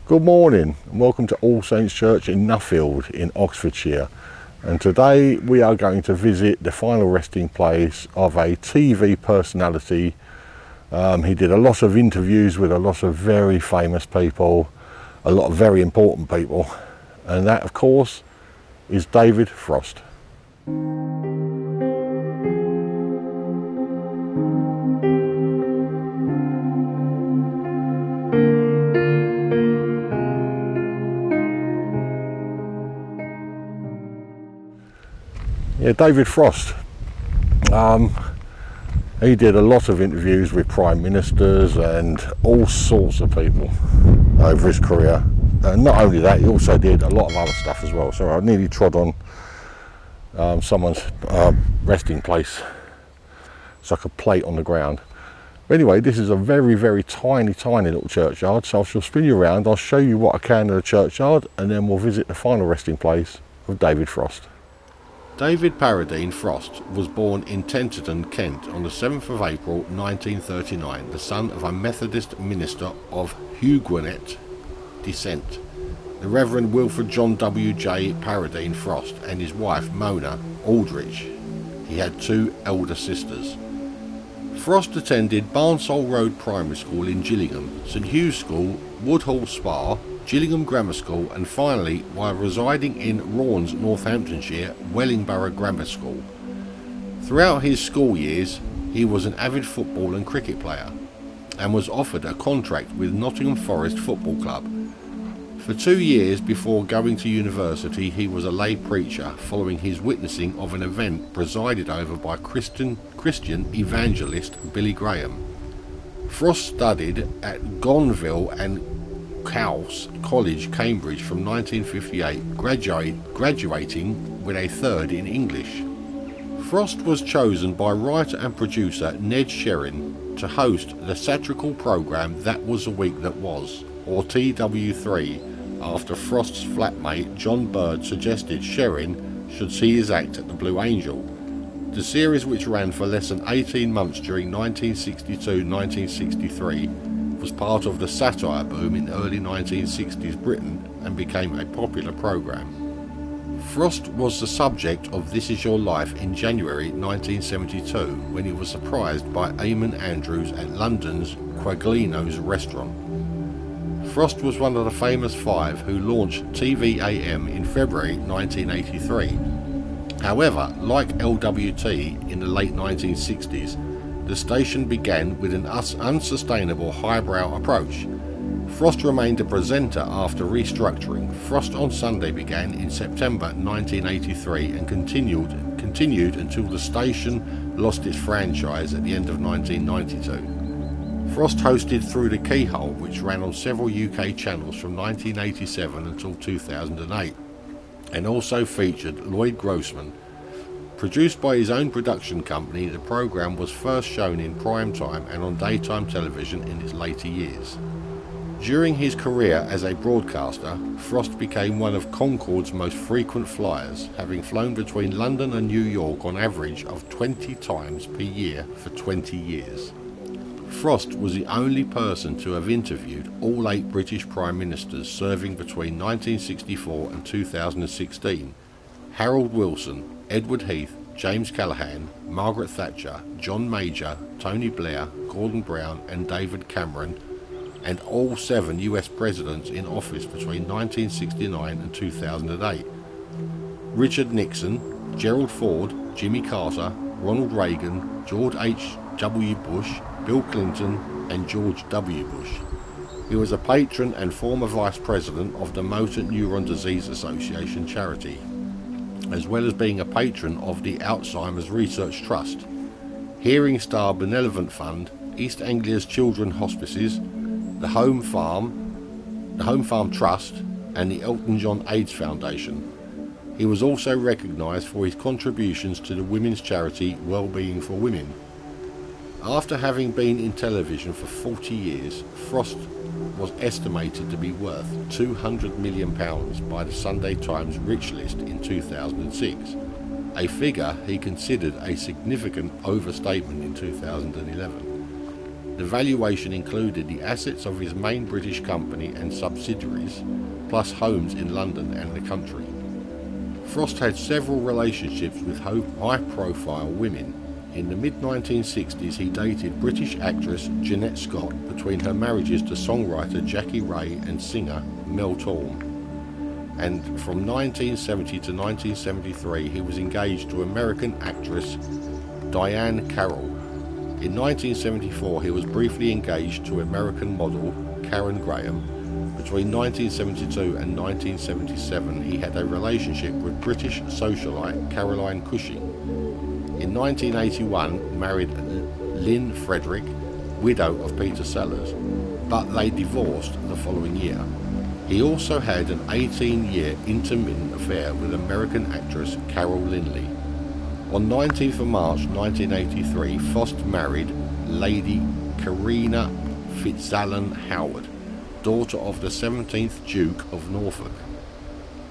Good morning and welcome to All Saints Church in Nuffield in Oxfordshire, and today we are going to visit the final resting place of a TV personality. He did a lot of interviews with a lot of very famous people, a lot of very important people, and that of course is David Frost. Yeah, David Frost. He did a lot of interviews with prime ministers and all sorts of people over his career. And not only that, he also did a lot of other stuff as well. So I nearly trod on someone's resting place. It's like a plate on the ground. But anyway, this is a very, very tiny little churchyard. So I shall spin you around. I'll show you what I can of the churchyard, and then we'll visit the final resting place of David Frost. David Paradine Frost was born in Tenterden, Kent on the 7th of April 1939, the son of a Methodist minister of Huguenot descent, the Reverend Wilfred John W. J. Paradine Frost, and his wife Mona Aldrich. He had two elder sisters. Frost attended Barnsole Road Primary School in Gillingham, St Hugh's School, Woodhall Spa, Gillingham Grammar School, and finally, while residing in Raunds, Northamptonshire, Wellingborough Grammar School. Throughout his school years, he was an avid football and cricket player, and was offered a contract with Nottingham Forest Football Club. For 2 years before going to university, he was a lay preacher, following his witnessing of an event presided over by Christian evangelist Billy Graham. Frost studied at Gonville and Cowes College, Cambridge from 1958, graduating with a third in English. Frost was chosen by writer and producer Ned Sherrin to host the satirical programme That Was the Week That Was, or TW3, after Frost's flatmate John Bird suggested Sherrin should see his act at the Blue Angel. The series, which ran for less than 18 months during 1962-1963, was part of the satire boom in early 1960s Britain and became a popular programme. Frost was the subject of This Is Your Life in January 1972, when he was surprised by Eamon Andrews at London's Quaglino's restaurant. Frost was one of the famous five who launched TV AM in February 1983. However, like LWT in the late 1960s, the station began with an unsustainable highbrow approach. Frost remained a presenter after restructuring. Frost on Sunday began in September 1983 and continued until the station lost its franchise at the end of 1992. Frost hosted Through the Keyhole, which ran on several UK channels from 1987 until 2008, and also featured Lloyd Grossman. Produced by his own production company, the programme was first shown in prime time and on daytime television in its later years. During his career as a broadcaster, Frost became one of Concorde's most frequent flyers, having flown between London and New York on average of 20 times per year for 20 years. Frost was the only person to have interviewed all 8 British Prime Ministers serving between 1964 and 2016, Harold Wilson, Edward Heath, James Callaghan, Margaret Thatcher, John Major, Tony Blair, Gordon Brown and David Cameron, and all 7 US presidents in office between 1969 and 2008. Richard Nixon, Gerald Ford, Jimmy Carter, Ronald Reagan, George H.W. Bush, Bill Clinton and George W. Bush. He was a patron and former vice president of the Motor Neuron Disease Association charity, as well as being a patron of the Alzheimer's Research Trust, Hearing Star Benevolent Fund, East Anglia's Children's Hospices, the Home Farm Trust and the Elton John AIDS Foundation. He was also recognised for his contributions to the women's charity Wellbeing for Women. After having been in television for 40 years, Frost was estimated to be worth £200 million by the Sunday Times Rich List in 2006, a figure he considered a significant overstatement in 2011. The valuation included the assets of his main British company and subsidiaries, plus homes in London and the country. Frost had several relationships with high-profile women. In the mid-1960s he dated British actress Jeanette Scott between her marriages to songwriter Jackie Ray and singer Mel Torme. And from 1970 to 1973 he was engaged to American actress Diane Carroll. In 1974 he was briefly engaged to American model Karen Graham. Between 1972 and 1977 he had a relationship with British socialite Caroline Cushing. In 1981 married Lynn Frederick, widow of Peter Sellers, but they divorced the following year. He also had an 18-year intermittent affair with American actress Carol Lynley. On 19th of March 1983 Frost married Lady Karina Fitzalan Howard, daughter of the 17th Duke of Norfolk.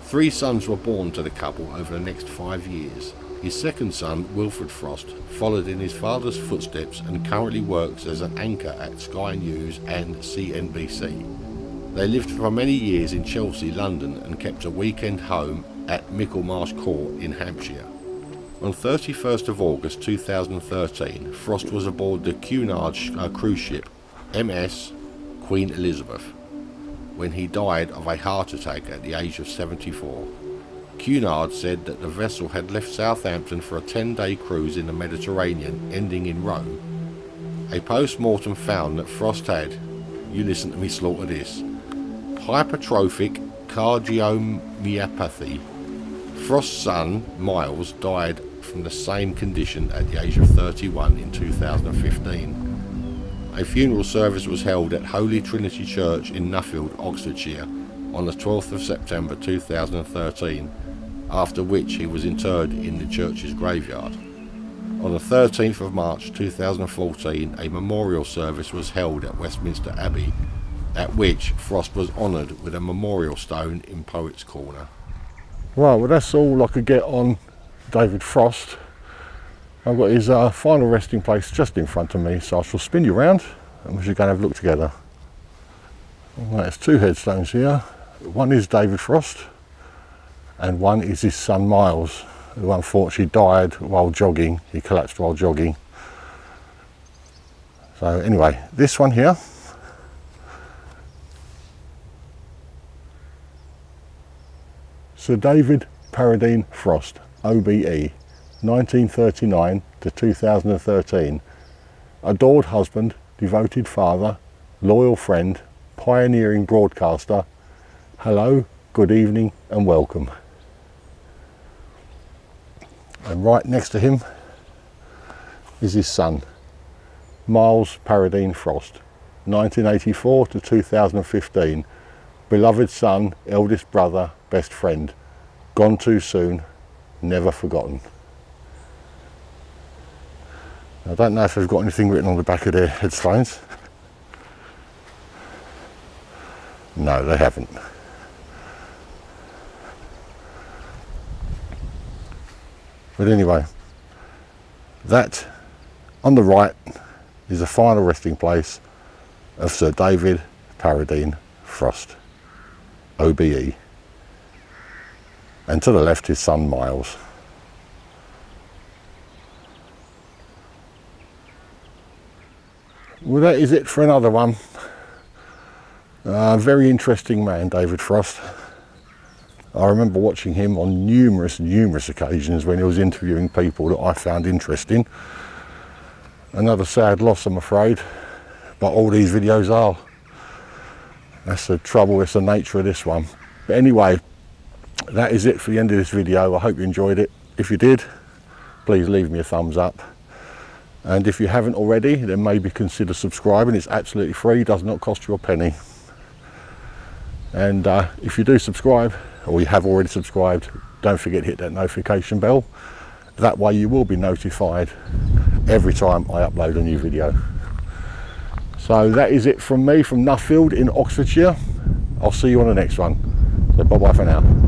3 sons were born to the couple over the next 5 years. His second son, Wilfred Frost, followed in his father's footsteps and currently works as an anchor at Sky News and CNBC. They lived for many years in Chelsea, London, and kept a weekend home at Michaelmarsh Court in Hampshire. On 31st of August 2013, Frost was aboard the Cunard cruise ship MS Queen Elizabeth when he died of a heart attack at the age of 74. Cunard said that the vessel had left Southampton for a 10-day cruise in the Mediterranean, ending in Rome. A post-mortem found that Frost had, you listen to me slaughter this, hypertrophic cardiomyopathy. Frost's son, Miles, died from the same condition at the age of 31 in 2015. A funeral service was held at Holy Trinity Church in Nuffield, Oxfordshire, on the 12th of September 2013, after which he was interred in the church's graveyard. On the 13th of March 2014, a memorial service was held at Westminster Abbey, at which Frost was honoured with a memorial stone in Poets' Corner. Right, well that's all I could get on David Frost. I've got his final resting place just in front of me, so I shall spin you around and we should go and have a look together. Right, there's 2 headstones here. One is David Frost and one is his son Miles, who unfortunately died while jogging. He collapsed while jogging. So anyway, this one here Sir David Paradine Frost, OBE, 1939 to 2013. Adored husband, devoted father, loyal friend, pioneering broadcaster. Hello, good evening and welcome. And right next to him is his son, Miles Paradine Frost, 1984 to 2015. Beloved son, eldest brother, best friend. Gone too soon, never forgotten. I don't know if they've got anything written on the back of their headstones. No, they haven't. But anyway, that on the right is the final resting place of Sir David Paradine Frost, OBE. And to the left his son Miles. Well, that is it for another one. Very interesting man, David Frost. I remember watching him on numerous occasions when he was interviewing people that I found interesting. Another sad loss, I'm afraid, but all these videos are. That's the trouble, it's the nature of this one. But anyway, that is it for the end of this video. I hope you enjoyed it. If you did, please leave me a thumbs up. And if you haven't already, then maybe consider subscribing. It's absolutely free, does not cost you a penny. And if you do subscribe, or you have already subscribed, don't forget to hit that notification bell. That way you will be notified every time I upload a new video. So that is it from me from Nuffield in Oxfordshire. I'll see you on the next one. So bye bye for now.